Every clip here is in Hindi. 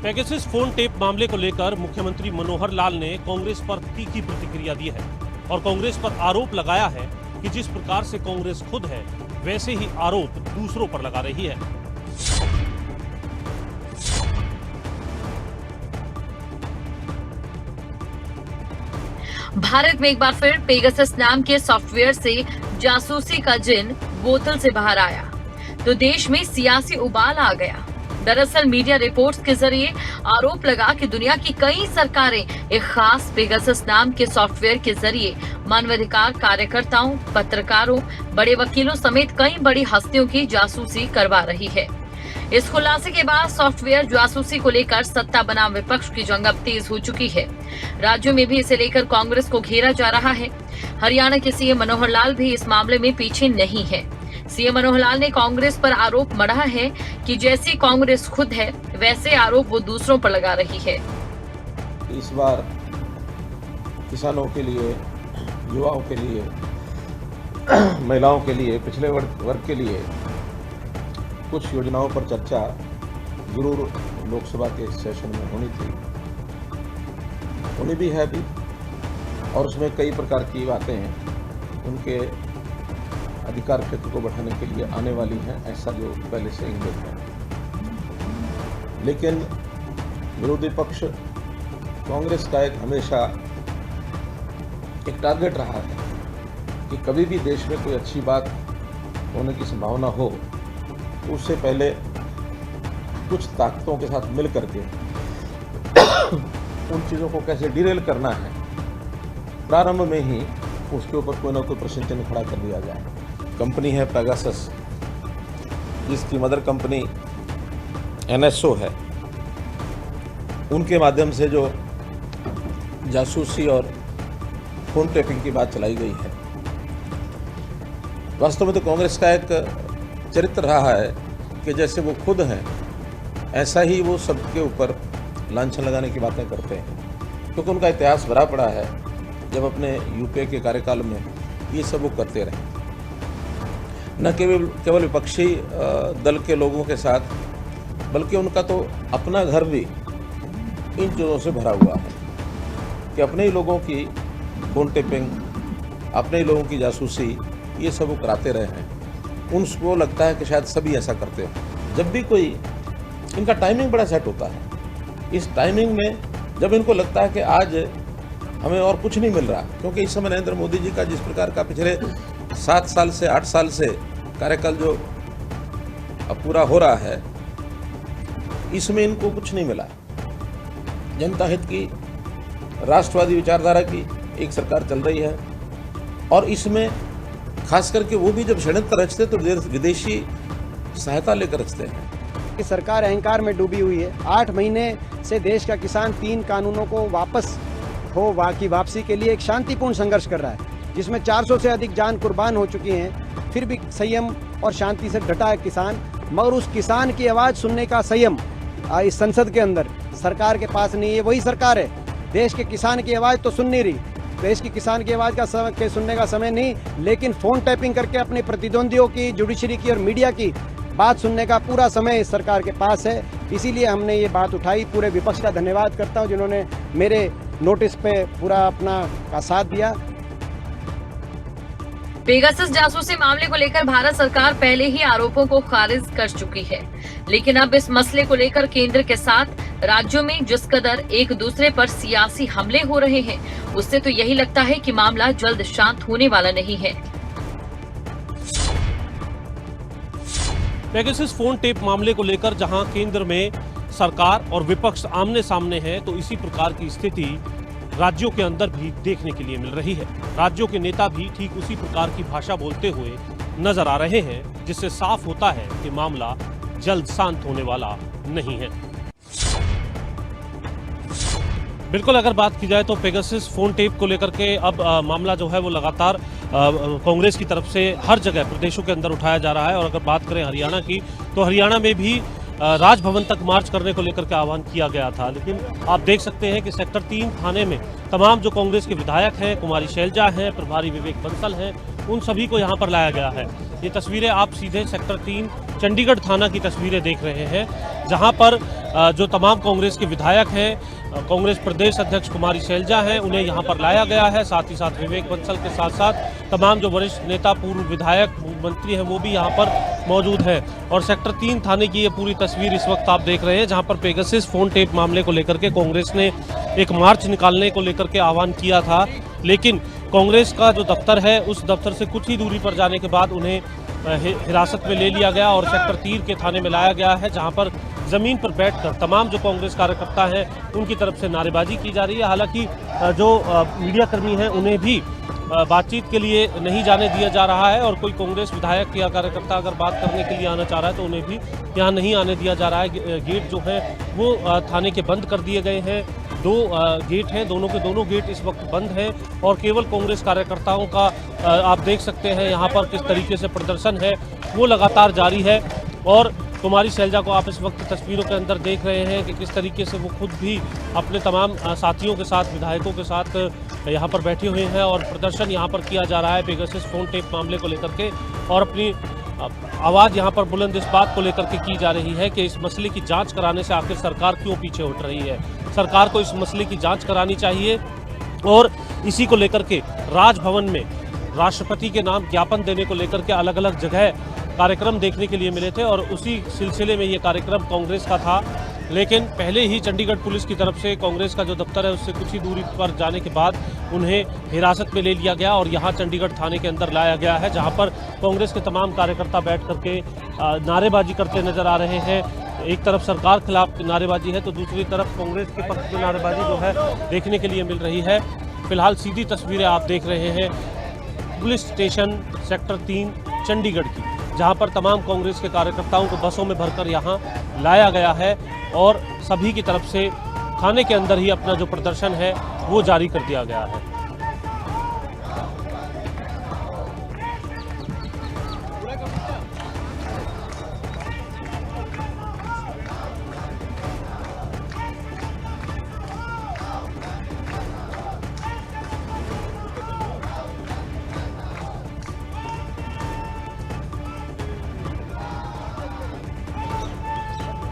पेगासस फोन टेप मामले को लेकर मुख्यमंत्री मनोहर लाल ने कांग्रेस पर तीखी प्रतिक्रिया दी है और कांग्रेस पर आरोप लगाया है कि जिस प्रकार से कांग्रेस खुद है वैसे ही आरोप दूसरों पर लगा रही है। भारत में एक बार फिर पेगासस नाम के सॉफ्टवेयर से जासूसी का जिन बोतल से बाहर आया तो देश में सियासी उबाल आ गया। दरअसल मीडिया रिपोर्ट्स के जरिए आरोप लगा कि दुनिया की कई सरकारें एक खास पेगासस नाम के सॉफ्टवेयर के जरिए मानवाधिकार कार्यकर्ताओं, पत्रकारों, बड़े वकीलों समेत कई बड़ी हस्तियों की जासूसी करवा रही है। इस खुलासे के बाद सॉफ्टवेयर जासूसी को लेकर सत्ता बनाम विपक्ष की जंग अब तेज हो चुकी है। राज्यों में भी इसे लेकर कांग्रेस को घेरा जा रहा है। हरियाणा के सीएम मनोहर लाल भी इस मामले में पीछे नहीं है। सीएम मनोहर लाल ने कांग्रेस पर आरोप मढ़ा है कि जैसी कांग्रेस खुद है वैसे आरोप वो दूसरों पर लगा रही है। इस बार किसानों के लिए, युवाओं के लिए, महिलाओं के लिए, पिछड़े वर्ग के लिए कुछ योजनाओं पर चर्चा जरूर लोकसभा के सेशन में होनी थी, होनी भी है अभी, और उसमें कई प्रकार की बातें हैं उनके अधिकार क्षेत्र को बढ़ाने के लिए आने वाली हैं, ऐसा जो पहले से इंगित है। लेकिन विरोधी पक्ष कांग्रेस का एक हमेशा एक टारगेट रहा है कि कभी भी देश में कोई अच्छी बात होने की संभावना हो तो उससे पहले कुछ ताकतों के साथ मिल करके उन चीज़ों को कैसे डिरेल करना है, प्रारंभ में ही उसके ऊपर कोई ना कोई प्रश्न चिन्ह खड़ा कर दिया जाए। कंपनी है पेगासस, जिसकी मदर कंपनी NSO है, उनके माध्यम से जो जासूसी और फोन टेपिंग की बात चलाई गई है, वास्तव में तो कांग्रेस का एक चरित्र रहा है कि जैसे वो खुद हैं ऐसा ही वो सबके ऊपर लांछन लगाने की बातें करते हैं, क्योंकि उनका इतिहास भरा पड़ा है। जब अपने यूपीए के कार्यकाल में ये सब वो करते रहे, न केवल विपक्षी दल के लोगों के साथ, बल्कि उनका तो अपना घर भी इन चीज़ों से भरा हुआ है कि अपने ही लोगों की फोन टेपिंग, अपने ही लोगों की जासूसी, ये सब वो कराते रहे हैं। उनको लगता है कि शायद सभी ऐसा करते हो। जब भी कोई, इनका टाइमिंग बड़ा सेट होता है, इस टाइमिंग में जब इनको लगता है कि आज हमें और कुछ नहीं मिल रहा, क्योंकि इस समय नरेंद्र मोदी जी का जिस प्रकार का पिछले 7 साल से 8 साल से कार्यकाल जो अब पूरा हो रहा है, इसमें इनको कुछ नहीं मिला। जनता हित की, राष्ट्रवादी विचारधारा की एक सरकार चल रही है, और इसमें खास करके वो भी जब षड्यंत्र रचते तो विदेशी सहायता लेकर रचते हैं। कि सरकार अहंकार में डूबी हुई है। 8 महीने से देश का किसान 3 कानूनों को वापस की वापसी के लिए एक शांतिपूर्ण संघर्ष कर रहा है, जिसमें 400 से अधिक जान कुर्बान हो चुकी हैं। फिर भी संयम और शांति से डटा है किसान, मगर उस किसान की आवाज़ सुनने का संयम इस संसद के अंदर सरकार के पास नहीं है। वही सरकार है, देश के किसान की आवाज़ तो सुन नहीं रही, देश की किसान की आवाज़ का सुनने का समय नहीं, लेकिन फोन टैपिंग करके अपने प्रतिद्वंदियों की, जुडिशरी की और मीडिया की बात सुनने का पूरा समय इस सरकार के पास है। इसीलिए हमने ये बात उठाई। पूरे विपक्ष का धन्यवाद करता हूँ जिन्होंने मेरे नोटिस पे पूरा अपना का साथ दिया। पेगासस जासूसी मामले को लेकर भारत सरकार पहले ही आरोपों को खारिज कर चुकी है, लेकिन अब इस मसले को लेकर केंद्र के साथ राज्यों में जिस कदर एक दूसरे पर सियासी हमले हो रहे हैं, उससे तो यही लगता है कि मामला जल्द शांत होने वाला नहीं है। पेगासस फोन टेप मामले को लेकर जहां केंद्र में सरकार और विपक्ष आमने सामने है, तो इसी प्रकार की स्थिति राज्यों के अंदर भी देखने के लिए मिल रही है। राज्यों के नेता भी ठीक उसी प्रकार की भाषा बोलते हुए नजर आ रहे हैं, जिससे साफ होता है कि मामला जल्द शांत होने वाला नहीं है। बिल्कुल, अगर बात की जाए तो पेगासस फोन टेप को लेकर के अब मामला जो है वो लगातार कांग्रेस की तरफ से हर जगह प्रदेशों के अंदर उठाया जा रहा है। और अगर बात करें हरियाणा की, तो हरियाणा में भी राजभवन तक मार्च करने को लेकर के आह्वान किया गया था, लेकिन आप देख सकते हैं कि सेक्टर 3 थाने में तमाम जो कांग्रेस के विधायक हैं, कुमारी शैलजा हैं, प्रभारी विवेक बंसल हैं, उन सभी को यहाँ पर लाया गया है। ये तस्वीरें आप सीधे सेक्टर 3 चंडीगढ़ थाना की तस्वीरें देख रहे हैं, जहाँ पर जो तमाम कांग्रेस के विधायक हैं, कांग्रेस प्रदेश अध्यक्ष कुमारी शैलजा हैं, उन्हें यहाँ पर लाया गया है। साथ ही साथ विवेक बंसल के साथ साथ तमाम जो वरिष्ठ नेता, पूर्व विधायक, मंत्री हैं, वो भी यहाँ पर मौजूद हैं। और सेक्टर 3 थाने की ये पूरी तस्वीर इस वक्त आप देख रहे हैं, जहाँ पर पेगासस फोन टेप मामले को लेकर के कांग्रेस ने एक मार्च निकालने को लेकर के आह्वान किया था, लेकिन कांग्रेस का जो दफ्तर है उस दफ्तर से कुछ ही दूरी पर जाने के बाद उन्हें हिरासत में ले लिया गया और सेक्टर 3 के थाने में लाया गया है, जहां पर ज़मीन पर बैठकर तमाम जो कांग्रेस कार्यकर्ता हैं उनकी तरफ से नारेबाजी की जा रही है। हालांकि जो मीडिया कर्मी हैं उन्हें भी बातचीत के लिए नहीं जाने दिया जा रहा है और कोई कांग्रेस विधायक या कार्यकर्ता अगर बात करने के लिए आना चाह रहा है तो उन्हें भी यहाँ नहीं आने दिया जा रहा है। गेट जो है वो थाने के बंद कर दिए गए हैं। 2 गेट हैं, दोनों के दोनों गेट इस वक्त बंद हैं और केवल कांग्रेस कार्यकर्ताओं का आप देख सकते हैं यहाँ पर किस तरीके से प्रदर्शन है वो लगातार जारी है। और कुमारी शैलजा को आप इस वक्त तस्वीरों के अंदर देख रहे हैं कि किस तरीके से वो खुद भी अपने तमाम साथियों के साथ, विधायकों के साथ यहाँ पर बैठे हुए हैं और प्रदर्शन यहाँ पर किया जा रहा है पेगासस फोन टेप मामले को लेकर के। और अपनी आवाज़ यहाँ पर बुलंद इस बात को लेकर के की जा रही है कि इस मसले की जांच कराने से आखिर सरकार क्यों पीछे उठ रही है। सरकार को इस मसले की जांच करानी चाहिए और इसी को लेकर के राजभवन में राष्ट्रपति के नाम ज्ञापन देने को लेकर के अलग अलग जगह कार्यक्रम देखने के लिए मिले थे और उसी सिलसिले में ये कार्यक्रम कांग्रेस का था। लेकिन पहले ही चंडीगढ़ पुलिस की तरफ से कांग्रेस का जो दफ्तर है उससे कुछ ही दूरी पर जाने के बाद उन्हें हिरासत में ले लिया गया और यहाँ चंडीगढ़ थाने के अंदर लाया गया है, जहाँ पर कांग्रेस के तमाम कार्यकर्ता बैठ करके नारेबाजी करते नजर आ रहे हैं। एक तरफ सरकार खिलाफ नारेबाजी है तो दूसरी तरफ कांग्रेस के पक्ष में नारेबाजी जो है देखने के लिए मिल रही है। फिलहाल सीधी तस्वीरें आप देख रहे हैं पुलिस स्टेशन सेक्टर 3 चंडीगढ़ की, जहां पर तमाम कांग्रेस के कार्यकर्ताओं को बसों में भरकर यहां लाया गया है और सभी की तरफ से थाने के अंदर ही अपना जो प्रदर्शन है वो जारी कर दिया गया है।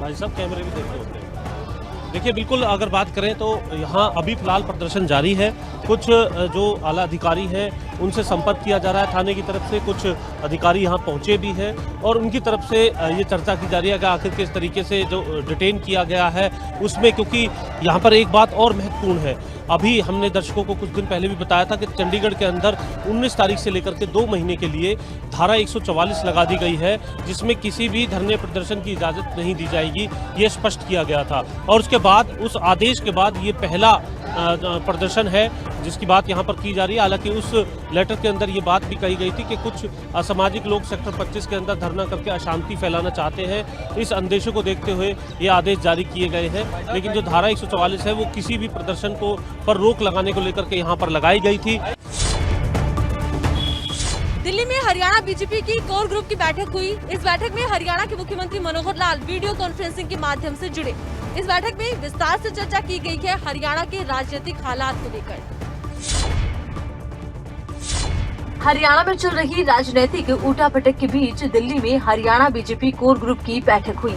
भाई साहब कैमरे भी देखते होते हैं। देखिए, बिल्कुल अगर बात करें तो यहाँ अभी फिलहाल प्रदर्शन जारी है। कुछ जो आला अधिकारी हैं उनसे संपर्क किया जा रहा है थाने की तरफ से, कुछ अधिकारी यहाँ पहुँचे भी हैं और उनकी तरफ से ये चर्चा की जा रही है कि आखिर किस तरीके से जो डिटेन किया गया है उसमें, क्योंकि यहाँ पर एक बात और महत्वपूर्ण है। अभी हमने दर्शकों को कुछ दिन पहले भी बताया था कि चंडीगढ़ के अंदर 19 तारीख से लेकर के 2 महीने के लिए धारा 144 लगा दी गई है, जिसमें किसी भी धरने प्रदर्शन की इजाज़त नहीं दी जाएगी, ये स्पष्ट किया गया था। और उसके बाद, उस आदेश के बाद ये पहला प्रदर्शन है जिसकी बात यहाँ पर की जा रही है। हालांकि उस लेटर के अंदर ये बात भी कही गई थी कि कुछ असामाजिक लोग सेक्टर 25 के अंदर धरना करके अशांति फैलाना चाहते हैं। इस अंदेशे को देखते हुए ये आदेश जारी किए गए हैं। लेकिन जो धारा 144 है वो किसी भी प्रदर्शन को पर रोक लगाने को लेकर के यहाँ पर लगाई गई थी। दिल्ली में हरियाणा बीजेपी की कोर ग्रुप की बैठक हुई। इस बैठक में हरियाणा के मुख्यमंत्री मनोहर लाल वीडियो कॉन्फ्रेंसिंग के माध्यम से जुड़े। इस बैठक में विस्तार से चर्चा की गई है हरियाणा के राजनीतिक हालात को लेकर। हरियाणा में चल रही राजनीतिक उठापटक के बीच दिल्ली में हरियाणा बीजेपी कोर ग्रुप की बैठक हुई।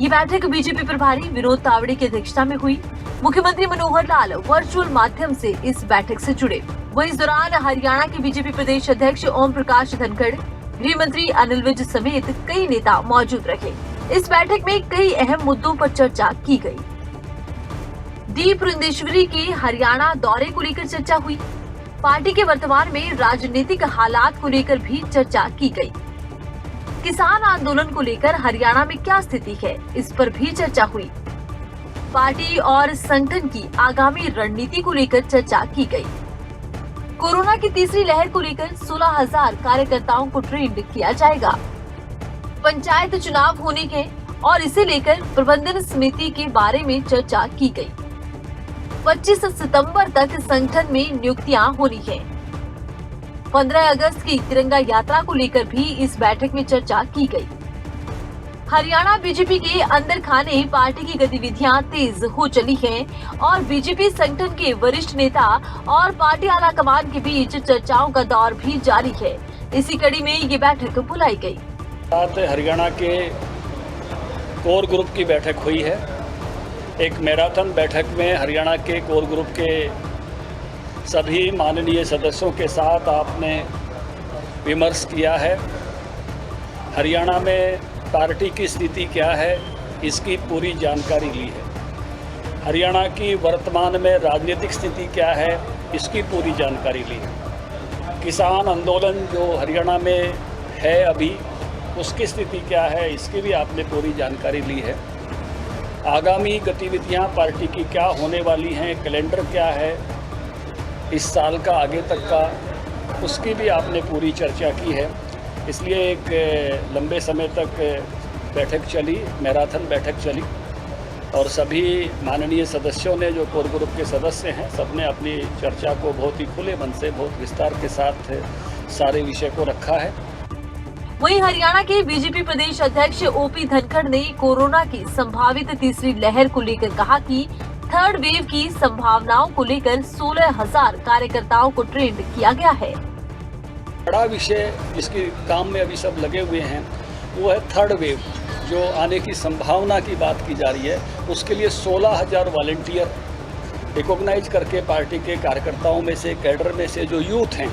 ये बैठक बीजेपी प्रभारी विनोद तावड़े की अध्यक्षता में हुई। मुख्यमंत्री मनोहर लाल वर्चुअल माध्यम से इस बैठक से जुड़े। वहीं इस दौरान हरियाणा के बीजेपी प्रदेश अध्यक्ष ओम प्रकाश धनखड़, गृह मंत्री अनिल विज समेत कई नेता मौजूद रहे। इस बैठक में कई अहम मुद्दों पर चर्चा की गई। डी पुरंदेश्वरी के हरियाणा दौरे को लेकर चर्चा हुई। पार्टी के वर्तमान में राजनीतिक हालात को लेकर भी चर्चा की गई। किसान आंदोलन को लेकर हरियाणा में क्या स्थिति है, इस पर भी चर्चा हुई। पार्टी और संगठन की आगामी रणनीति को लेकर चर्चा की गई। कोरोना की तीसरी लहर को लेकर 16,000 कार्यकर्ताओं को ट्रेंड किया जाएगा। पंचायत चुनाव होने के और इसे लेकर प्रबंधन समिति के बारे में चर्चा की गई। 25 सितंबर तक संगठन में नियुक्तियां होनी है। 15 अगस्त की तिरंगा यात्रा को लेकर भी इस बैठक में चर्चा की गई। हरियाणा बीजेपी के अंदर खाने पार्टी की गतिविधियां तेज हो चली हैं और बीजेपी संगठन के वरिष्ठ नेता और पार्टी आला कमान के बीच चर्चाओं का दौर भी जारी है। इसी कड़ी में ये बैठक बुलाई गई। हरियाणा के कोर ग्रुप की बैठक हुई है एक मैराथन बैठक में हरियाणा के कोर ग्रुप के सभी माननीय सदस्यों के साथ आपने विमर्श किया है। हरियाणा में पार्टी की स्थिति क्या है इसकी पूरी जानकारी ली है। हरियाणा की वर्तमान में राजनीतिक स्थिति क्या है इसकी पूरी जानकारी ली है। किसान आंदोलन जो हरियाणा में है अभी उसकी स्थिति क्या है इसकी भी आपने पूरी जानकारी ली है। आगामी गतिविधियां पार्टी की क्या होने वाली हैं, कैलेंडर क्या है इस साल का आगे तक का, उसकी भी आपने पूरी चर्चा की है। इसलिए एक लंबे समय तक बैठक चली, मैराथन बैठक चली और सभी माननीय सदस्यों ने जो कोर ग्रुप के सदस्य हैं सबने अपनी चर्चा को बहुत ही खुले मन से बहुत विस्तार के साथ सारे विषय को रखा है। वहीं हरियाणा के बीजेपी प्रदेश अध्यक्ष ओपी धनखड़ ने कोरोना की संभावित तीसरी लहर को लेकर कहा कि थर्ड वेव की संभावनाओं को लेकर 16,000 कार्यकर्ताओं को ट्रेंड किया गया है। बड़ा विषय जिसके काम में अभी सब लगे हुए हैं वो है थर्ड वेव जो आने की संभावना की बात की जा रही है। उसके लिए 16,000 वॉलंटियर रिकॉग्नाइज करके पार्टी के कार्यकर्ताओं में से, कैडर में से जो यूथ हैं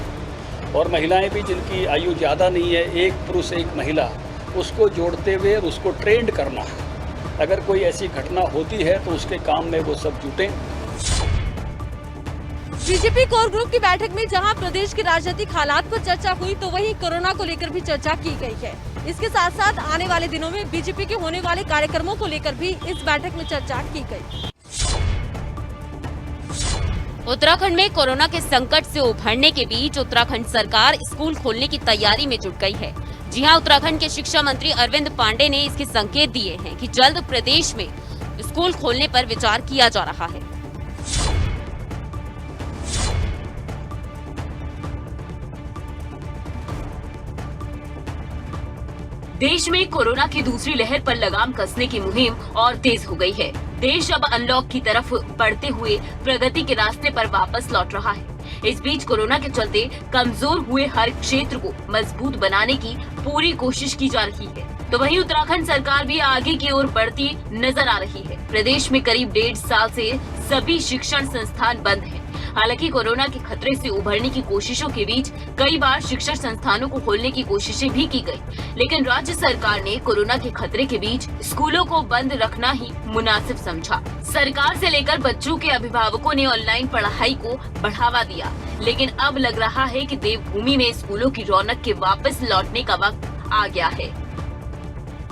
और महिलाएं भी जिनकी आयु ज़्यादा नहीं है, एक पुरुष एक महिला, उसको जोड़ते हुए उसको ट्रेंड करना है। अगर कोई ऐसी घटना होती है तो उसके काम में वो सब जुटें। बीजेपी कोर ग्रुप की बैठक में जहां प्रदेश के राजनीतिक हालात पर चर्चा हुई तो वहीं कोरोना को लेकर भी चर्चा की गई है। इसके साथ साथ आने वाले दिनों में बीजेपी के होने वाले कार्यक्रमों को लेकर भी इस बैठक में चर्चा की गई। उत्तराखंड में कोरोना के संकट से उभरने के बीच उत्तराखंड सरकार स्कूल खोलने की तैयारी में जुट गई है। जी हां, उत्तराखंड के शिक्षा मंत्री अरविंद पांडे ने इसके संकेत दिए हैं कि जल्द प्रदेश में स्कूल खोलने पर विचार किया जा रहा है। देश में कोरोना की दूसरी लहर पर लगाम कसने की मुहिम और तेज हो गई है। देश अब अनलॉक की तरफ बढ़ते हुए प्रगति के रास्ते पर वापस लौट रहा है। इस बीच कोरोना के चलते कमजोर हुए हर क्षेत्र को मजबूत बनाने की पूरी कोशिश की जा रही है। तो वहीं उत्तराखंड सरकार भी आगे की ओर बढ़ती नजर आ रही है। प्रदेश में करीब 1.5 साल से सभी शिक्षण संस्थान बंद हैं। हालांकि कोरोना के खतरे से उभरने की कोशिशों के बीच कई बार शिक्षण संस्थानों को खोलने की कोशिशें भी की गई, लेकिन राज्य सरकार ने कोरोना के खतरे के बीच स्कूलों को बंद रखना ही मुनासिब समझा। सरकार से लेकर बच्चों के अभिभावकों ने ऑनलाइन पढ़ाई को बढ़ावा दिया, लेकिन अब लग रहा है कि देवभूमि में स्कूलों की रौनक के वापस लौटने का वक्त आ गया है।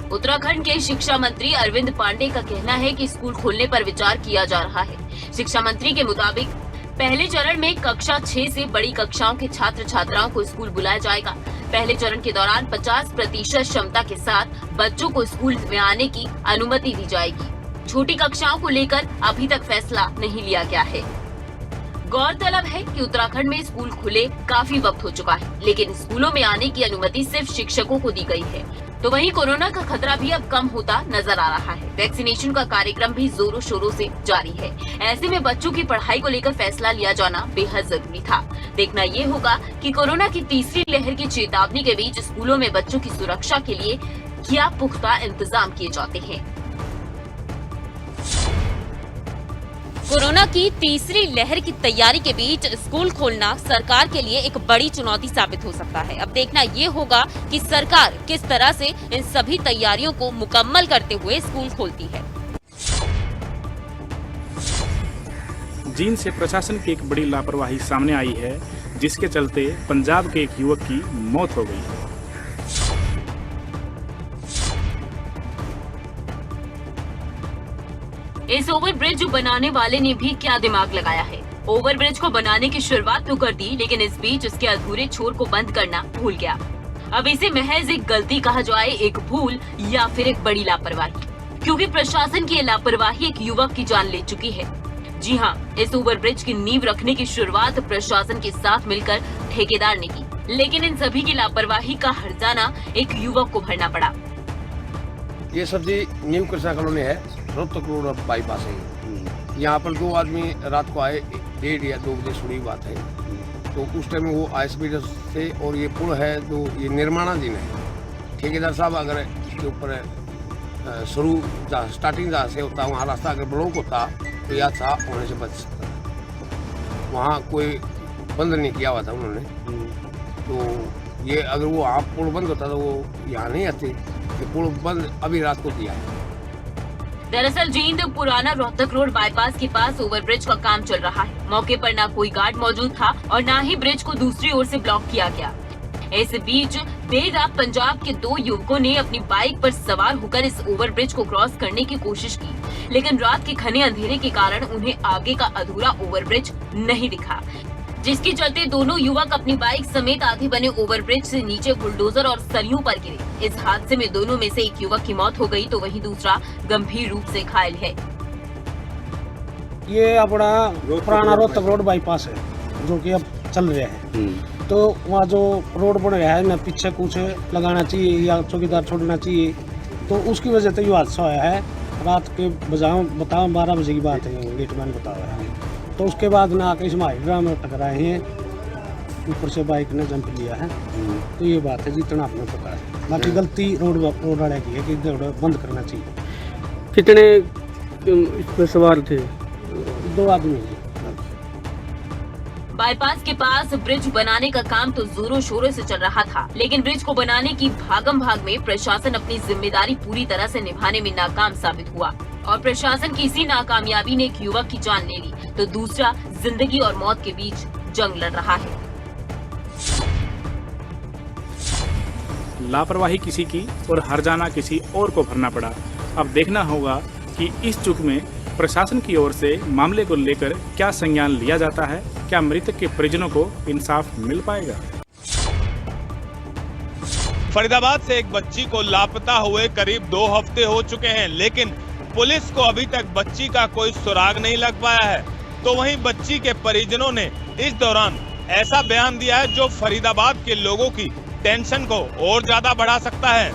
उत्तराखंड के शिक्षा मंत्री अरविंद पांडे का कहना है कि स्कूल खोलने पर विचार किया जा रहा है। शिक्षा मंत्री के मुताबिक पहले चरण में कक्षा 6 से बड़ी कक्षाओं के छात्र छात्राओं को स्कूल बुलाया जाएगा। पहले चरण के दौरान 50% क्षमता के साथ बच्चों को स्कूल में आने की अनुमति दी जाएगी। छोटी कक्षाओं को लेकर अभी तक फैसला नहीं लिया गया है। गौरतलब है कि उत्तराखंड में स्कूल खुले काफी वक्त हो चुका है, लेकिन स्कूलों में आने की अनुमति सिर्फ शिक्षकों को दी गई है। तो वहीं कोरोना का खतरा भी अब कम होता नजर आ रहा है। वैक्सीनेशन का कार्यक्रम भी जोरों शोरों से जारी है। ऐसे में बच्चों की पढ़ाई को लेकर फैसला लिया जाना बेहद जरूरी था। देखना ये होगा कि कोरोना की तीसरी लहर की चेतावनी के बीच स्कूलों में बच्चों की सुरक्षा के लिए क्या पुख्ता इंतजाम किए जाते हैं। कोरोना की तीसरी लहर की तैयारी के बीच स्कूल खोलना सरकार के लिए एक बड़ी चुनौती साबित हो सकता है। अब देखना ये होगा कि सरकार किस तरह से इन सभी तैयारियों को मुकम्मल करते हुए स्कूल खोलती है। जींद से प्रशासन की एक बड़ी लापरवाही सामने आई है, जिसके चलते पंजाब के एक युवक की मौत हो गई है। इस ओवरब्रिज बनाने वाले ने भी क्या दिमाग लगाया है। ओवरब्रिज को बनाने की शुरुआत तो कर दी, लेकिन इस बीच उसके अधूरे छोर को बंद करना भूल गया। अब इसे महज एक गलती कहा जाए, एक भूल या फिर एक बड़ी लापरवाही, क्योंकि प्रशासन की लापरवाही एक युवक की जान ले चुकी है। जी हाँ, इस ओवरब्रिज की नींव रखने की शुरुआत प्रशासन के साथ मिलकर ठेकेदार ने की, लेकिन इन सभी की लापरवाही का हर्जाना एक युवक को भरना पड़ा। ये सब्जी न्यू कृष्णा कॉलोनी है, रोहतक रोड बाईपास है। यहाँ पर 2 आदमी रात को आए, 1:30 या 2 बजे सुनी बात है। तो उस टाइम वो आईएसबी से, और ये पुल है जो ये निर्माणाधीन है। ठेकेदार साहब अगर इसके ऊपर शुरू स्टार्टिंग जहाँ से होता वहाँ रास्ता अगर ब्लॉक होता तो यह हादसा होने से बच सकता था। वहाँ कोई बंद नहीं किया हुआ था उन्होंने, तो ये अगर वो आप पुल बंद होता तो वो यहाँ नहीं आते। ये पुल बंद अभी रात को किया है। दरअसल जींद पुराना रोहतक रोड बाईपास के पास ओवरब्रिज का काम चल रहा है। मौके पर ना कोई गार्ड मौजूद था और ना ही ब्रिज को दूसरी ओर से ब्लॉक किया गया। इस बीच देर रात पंजाब के 2 युवकों ने अपनी बाइक पर सवार होकर इस ओवरब्रिज को क्रॉस करने की कोशिश की, लेकिन रात के घने अंधेरे के कारण उन्हें आगे का अधूरा ओवरब्रिज नहीं दिखा, जिसके चलते दोनों युवक अपनी बाइक समेत आधे बने ओवरब्रिज से नीचे बुलडोजर और सरियों पर गिरे। इस हादसे में दोनों में से एक युवक की मौत हो गई तो वहीं दूसरा गंभीर रूप से घायल है। ये अपना पुराना रोहतक रोड बाईपास है जो कि अब चल रहा है। तो वहाँ जो रोड बन रहा है ना, पीछे कुछ लगाना चाहिए या चौकीदार छोड़ना चाहिए, तो उसकी वजह से ये हादसा हुआ है। रात के बताओ 12 बजे की बात है, गेटमैन बता रहा है। तो उसके बाद ना आके इसमें हाइड्रा में टकराए हैं, ऊपर से बाइक ने जंप लिया है। तो ये बात है जितना आपने पता है। बाकी गलती रोड वाले की है कि बंद करना चाहिए। कितने इस पर सवार थे? 2 आदमी। बाईपास के पास ब्रिज बनाने का काम तो जोरों शोरों से चल रहा था, लेकिन ब्रिज को बनाने की भागम भाग में प्रशासन अपनी जिम्मेदारी पूरी तरह से निभाने में नाकाम साबित हुआ और प्रशासन की इसी नाकामयाबी ने एक युवक की जान ले ली तो दूसरा जिंदगी और मौत के बीच जंग लड़ रहा है। लापरवाही किसी की और हर्जाना किसी और को भरना पड़ा। अब देखना होगा कि इस चूक में प्रशासन की ओर से मामले को लेकर क्या संज्ञान लिया जाता है। क्या मृतक के परिजनों को इंसाफ मिल पाएगा? फरीदाबाद से एक बच्ची को लापता हुए करीब 2 हफ्ते हो चुके हैं, लेकिन पुलिस को अभी तक बच्ची का कोई सुराग नहीं लग पाया है। तो वहीं बच्ची के परिजनों ने इस दौरान ऐसा बयान दिया है जो फरीदाबाद के लोगों की टेंशन को और ज्यादा बढ़ा सकता है।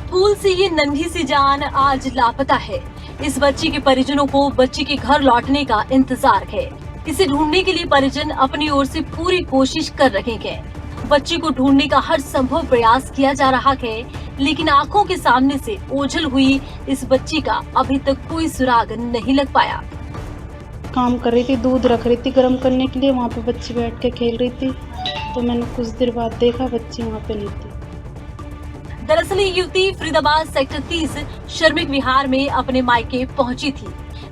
फूल से ये नन्ही सी जान आज लापता है। इस बच्ची के परिजनों को बच्ची के घर लौटने का इंतजार है। इसे ढूंढने के लिए परिजन अपनी ओर से पूरी कोशिश कर रहे हैं। बच्ची को ढूंढने का हर संभव प्रयास किया जा रहा है, लेकिन आंखों के सामने से ओझल हुई इस बच्ची का अभी तक कोई सुराग नहीं लग पाया। काम कर रही थी, दूध रख रही थी गर्म करने के लिए, वहाँ पे बच्ची बैठ के खेल रही थी। तो मैंने कुछ देर बाद देखा बच्ची वहाँ पे नहीं थी। दरअसल ये युवती फरीदाबाद सेक्टर 30 शर्मिक विहार में अपने मायके पहुंची थी।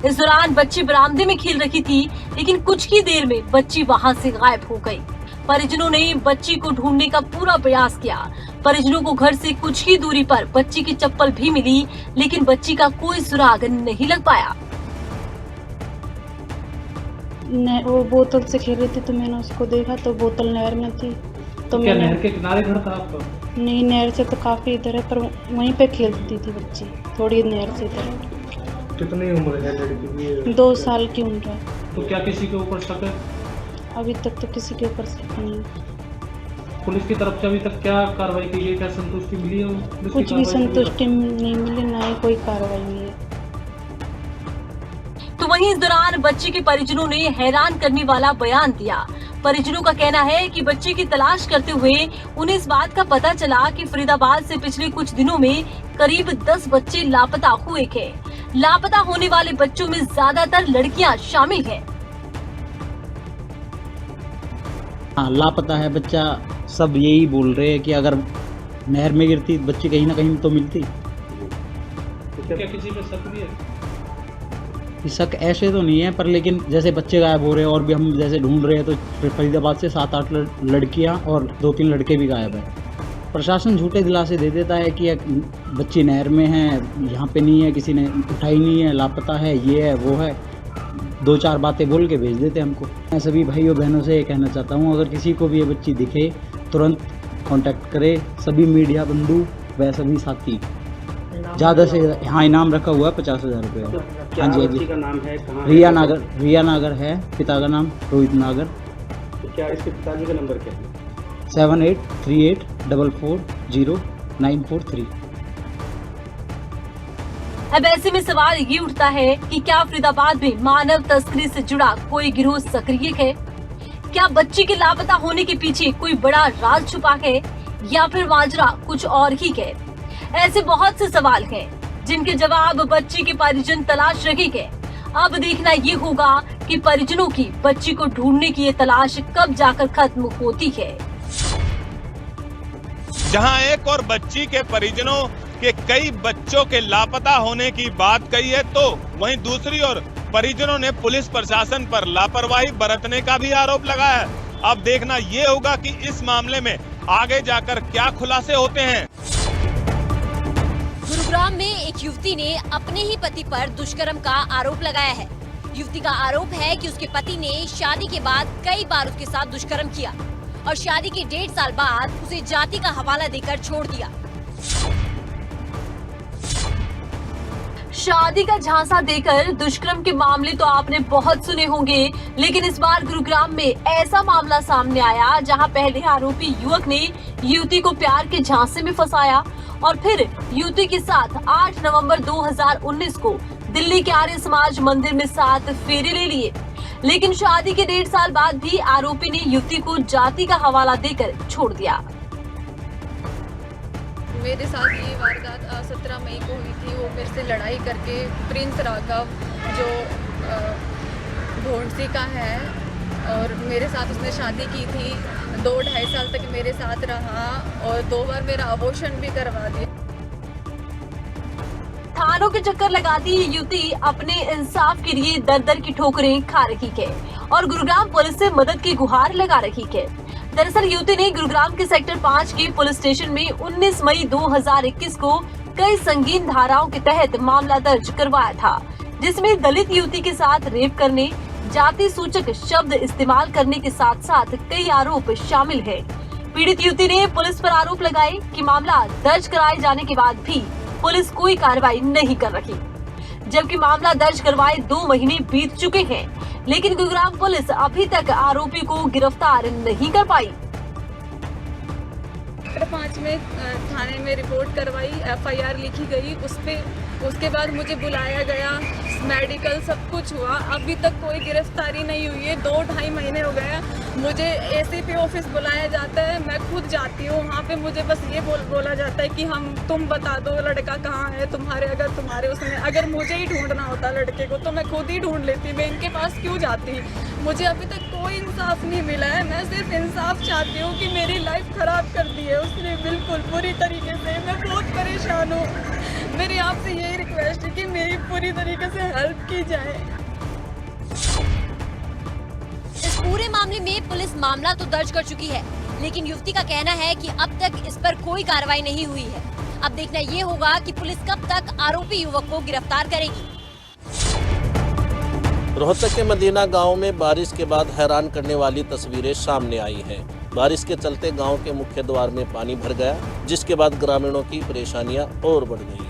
इस दौरान बच्ची बरामदे में खेल रही थी, लेकिन कुछ ही देर में बच्ची वहां से गायब हो गई। परिजनों ने बच्ची को ढूंढने का पूरा प्रयास किया। परिजनों को घर से कुछ ही दूरी पर बच्ची की चप्पल भी मिली, लेकिन बच्ची का कोई सुराग नहीं लग पाया। वो बोतल से खेल रही थी तो मैंने उसको देखा तो बोतल नहर में थी। तो क्या नहर के किनारे घर था आपका? नहीं, नहर से तो काफी इधर है, पर वहीं पे खेलती थी बच्ची, थोड़ी नहर से इधर। कितनी उम्र है लड़की की? 2 साल की उम्र है। तो क्या किसी के ऊपर शक है? अभी तक तो किसी के ऊपर शक नहीं। पुलिस की तरफ से अभी तक क्या कार्रवाई की गई? क्या संतुष्टि मिली है? कुछ भी संतुष्टि नहीं मिली, ना ही कोई कार्रवाई हुई है। तो वहीं इस दौरान बच्ची के परिजनों ने हैरान करने वाला बयान दिया। परिजनों का कहना है कि बच्चे की तलाश करते हुए उन्हें इस बात का पता चला कि फरीदाबाद से पिछले कुछ दिनों में करीब 10 बच्चे लापता हुए हैं। लापता होने वाले बच्चों में ज्यादातर लड़कियां शामिल हैं। हाँ, लापता है बच्चा। सब यही बोल रहे हैं कि अगर नहर में गिरती बच्ची कहीं ना कहीं तो मिलती। तो क्या किसी पे शक भी है? शक ऐसे तो नहीं है, पर लेकिन जैसे बच्चे गायब हो रहे हैं और भी हम जैसे ढूंढ रहे हैं, तो फरीदाबाद से 7-8 लड़कियां और 2-3 लड़के भी गायब हैं। प्रशासन झूठे दिलासे दे देता है कि बच्ची नहर में है, यहाँ पे नहीं है, किसी ने उठाई नहीं है, लापता है, ये है वो है, 2-4 बातें बोल के भेज देते हैं हमको। मैं सभी भाइयों बहनों से ये कहना चाहता हूँ, अगर किसी को भी ये बच्ची दिखे तुरंत कांटेक्ट करे। सभी मीडिया बंधु व सभी साथी, ज़्यादा से हाँ इनाम रखा हुआ है 50,000 रुपये। हाँ जी, हाँ जी। का नाम है? रिया नागर है, पिता का नाम रोहित नागर। तो क्या इसके पिताजी का नंबर क्या है? 7838440943। अब ऐसे में सवाल ये उठता है कि क्या फरीदाबाद में मानव तस्करी से जुड़ा कोई गिरोह सक्रिय है? क्या बच्ची के लापता होने के पीछे कोई बड़ा राज छुपा है या फिर माजरा कुछ और ही है? ऐसे बहुत से सवाल हैं जिनके जवाब बच्ची के परिजन तलाश रहे हैं। अब देखना ये होगा कि परिजनों की बच्ची को ढूंढने की ये तलाश कब जाकर खत्म होती है। जहां एक और बच्ची के परिजनों के कई बच्चों के लापता होने की बात कही है, तो वहीं दूसरी ओर परिजनों ने पुलिस प्रशासन पर लापरवाही बरतने का भी आरोप लगाया है। अब देखना ये होगा कि इस मामले में आगे जाकर क्या खुलासे होते हैं। गुरुग्राम में एक युवती ने अपने ही पति पर दुष्कर्म का आरोप लगाया है। युवती का आरोप है कि उसके पति ने शादी के बाद कई बार उसके साथ दुष्कर्म किया और शादी के 1.5 साल बाद उसे जाति का हवाला देकर छोड़ दिया। शादी का झांसा देकर दुष्कर्म के मामले तो आपने बहुत सुने होंगे, लेकिन इस बार गुरुग्राम में ऐसा मामला सामने आया जहां पहले आरोपी युवक ने युवती को प्यार के झांसे में फंसाया और फिर युवती के साथ 8 नवंबर 2019 को दिल्ली के आर्य समाज मंदिर में 7 फेरे ले लिए। लेकिन शादी के 1.5 साल बाद भी आरोपी ने युवती को जाति का हवाला देकर छोड़ दिया। मेरे साथ ये वारदात 17 मई को हुई थी। वो मेरे से लड़ाई करके प्रिंस राघव जो भोंडसी का है और मेरे साथ उसने शादी की थी। 2-2.5 साल तक मेरे साथ रहा और 2 बार मेरा अबॉर्शन भी करवा दिया। थानों के चक्कर लगाती ये युवती अपने इंसाफ के लिए दर-दर की ठोकरें खा रही है और गुरुग्राम पुलिस से मदद की गुहार लगा रही है। दरअसल युवती ने गुरुग्राम के सेक्टर 5 के पुलिस स्टेशन में 19 मई 2021 को कई संगीन धाराओं के तहत मामला दर्ज करवाया था, जिसमें दलित युवती के साथ रेप करने, जाति सूचक शब्द इस्तेमाल करने के साथ साथ कई आरोप शामिल है। पीड़ित युवती ने पुलिस पर आरोप लगाए कि मामला दर्ज कराए जाने के बाद भी पुलिस कोई कार्रवाई नहीं कर रही, जबकि मामला दर्ज करवाए 2 महीने बीत चुके हैं, लेकिन गुरुग्राम पुलिस अभी तक आरोपी को गिरफ्तार नहीं कर पाई। 5 में थाने में रिपोर्ट करवाई, FIR लिखी गई उस पे। उसके बाद मुझे बुलाया गया, मेडिकल सब कुछ हुआ, अभी तक कोई गिरफ्तारी नहीं हुई है। 2-2.5 महीने हो गए। मुझे ACP ऑफिस बुलाया जाता है, मैं खुद जाती हूँ वहाँ पे। मुझे बस ये बोला जाता है कि तुम बता दो लड़का कहाँ है तुम्हारे। अगर मुझे ही ढूंढना होता लड़के को तो मैं खुद ही ढूंढ लेती, मैं इनके पास क्यों जाती। मुझे अभी तक कोई इंसाफ नहीं मिला है। मैं सिर्फ इंसाफ चाहती हूँ कि मेरी लाइफ खराब कर दी है उसने बिल्कुल पूरी तरीके से। मैं बहुत परेशान हूँ। मेरी आपसे यही रिक्वेस्ट है कि मेरी पूरी तरीके से हेल्प की जाए। इस पूरे मामले में पुलिस मामला तो दर्ज कर चुकी है, लेकिन युवती का कहना है कि अब तक इस पर कोई कार्रवाई नहीं हुई है। अब देखना ये होगा कि पुलिस कब तक आरोपी युवक को गिरफ्तार करेगी। रोहतक के मदीना गांव में बारिश के बाद हैरान करने वाली तस्वीरें सामने आई हैं। बारिश के चलते गांव के मुख्य द्वार में पानी भर गया, जिसके बाद ग्रामीणों की परेशानियां और बढ़ गई।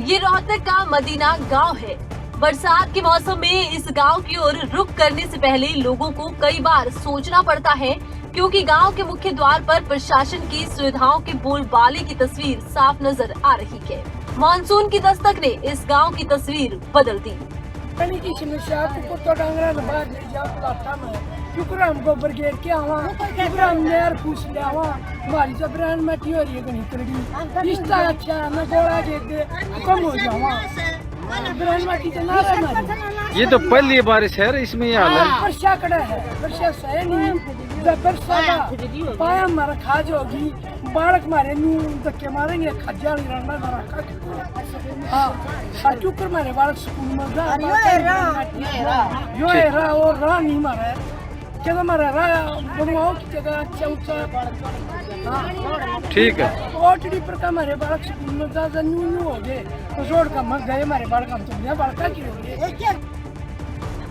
ये रोहतक का मदीना गांव है। बरसात के मौसम में इस गांव की ओर रुख करने से पहले लोगों को कई बार सोचना पड़ता है, क्योंकि गांव के मुख्य द्वार पर प्रशासन की सुविधाओं के बोलबाले की तस्वीर साफ नजर आ रही है। मानसून की दस्तक ने इस गांव की तस्वीर बदल दी। पानी की समस्या को तो डांगरा बाद ले जाओ प्लाटा में क्योंकि हम गोबर गेर के आवा क्योंकि हम नहर पूछ ले आवा हमारी तो ब्रांड में हो रही है गनी करगी इसका अच्छा मैं गोड़ा दे दे कम हो जावा ब्रांड में तो ना रहना। ये तो पहली बारिश है, इसमें ये हाल है। वर्षा कड़ा है, वर्षा सही नहीं। जब वर्षा पाया हमारा खाज होगी, बालक मारे नू धक्के मारेंगे, खज्जा रहना जरा हाँ चुकर मारे बालक स्कूल में जा यो है रहा और रहा नहीं मारा जगह हमारा रहा बनवाओ की जगह अच्छा ऊंचा ठीक है। ओटड़ी पर का हमारे बालक स्कूल में जा न्यू हो गए तो रोड का मग गए हमारे बालक हम तो नया बालका की हो गए।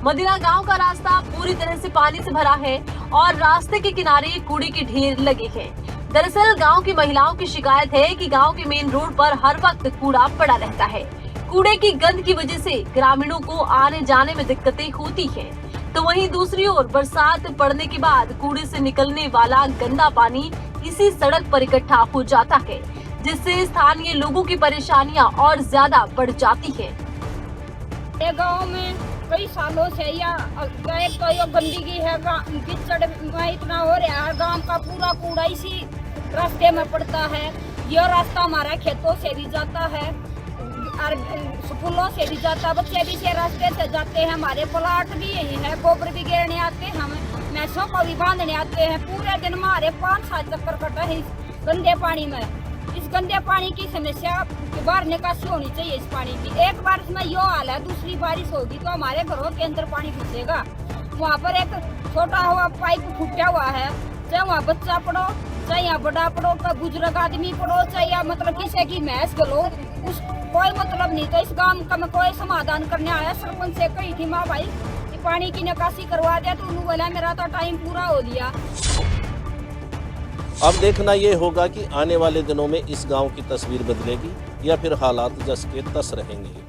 मदीना गांव का रास्ता पूरी तरह से पानी से भरा है और रास्ते के किनारे कूड़े के ढेर लगे हैं। दरअसल गांव की महिलाओं की शिकायत है कि गांव के मेन रोड पर हर वक्त कूड़ा पड़ा रहता है। कूड़े की गंध की वजह से ग्रामीणों को आने जाने में दिक्कतें होती हैं। तो वहीं दूसरी ओर बरसात पड़ने के बाद कूड़े से निकलने वाला गंदा पानी इसी सड़क पर इकट्ठा हो जाता है, जिससे स्थानीय लोगों की परेशानियां और ज्यादा बढ़ जाती हैं। ये गांव में कई सालों से या एक तो ये गंदगी है, कीचड़ में इतना हो रहा है, गांव का पूरा कूड़ा इसी रास्ते में पड़ता है। ये रास्ता हमारा खेतों से भी जाता है और स्कूलों से भी जाता है, बच्चे भी इसी रास्ते से जाते हैं। हमारे प्लाट भी यही है, गोबर भी गिरने आते हैं, हम मैसों को भी बांधने आते हैं। पूरे दिन हमारे 5-7 चक्कर कटा है इस गंदे पानी में। इस गंदे पानी की समस्या बाहर निकासी होनी चाहिए इस पानी की। एक बार में यो हाल है, दूसरी बारिश होगी तो हमारे घरों के अंदर पानी घुसेगा। वहाँ पर एक छोटा हुआ पाइप फूटा हुआ है, चाहे वहाँ बच्चा पड़ो, चाहे यहाँ बड़ा पड़ो, चाहे बुजुर्ग आदमी पड़ो, चाहे या मतलब किसी की भैंस गलो, उस कोई मतलब नहीं। तो इस गांव का मैं कोई समाधान करने आया, सरपंच से कही थी माँ भाई पानी की निकासी करवा दिया, तो उन्होंने बोला मेरा तो टाइम पूरा हो गया। अब देखना ये होगा कि आने वाले दिनों में इस गांव की तस्वीर बदलेगी या फिर हालात जस के तस रहेंगे।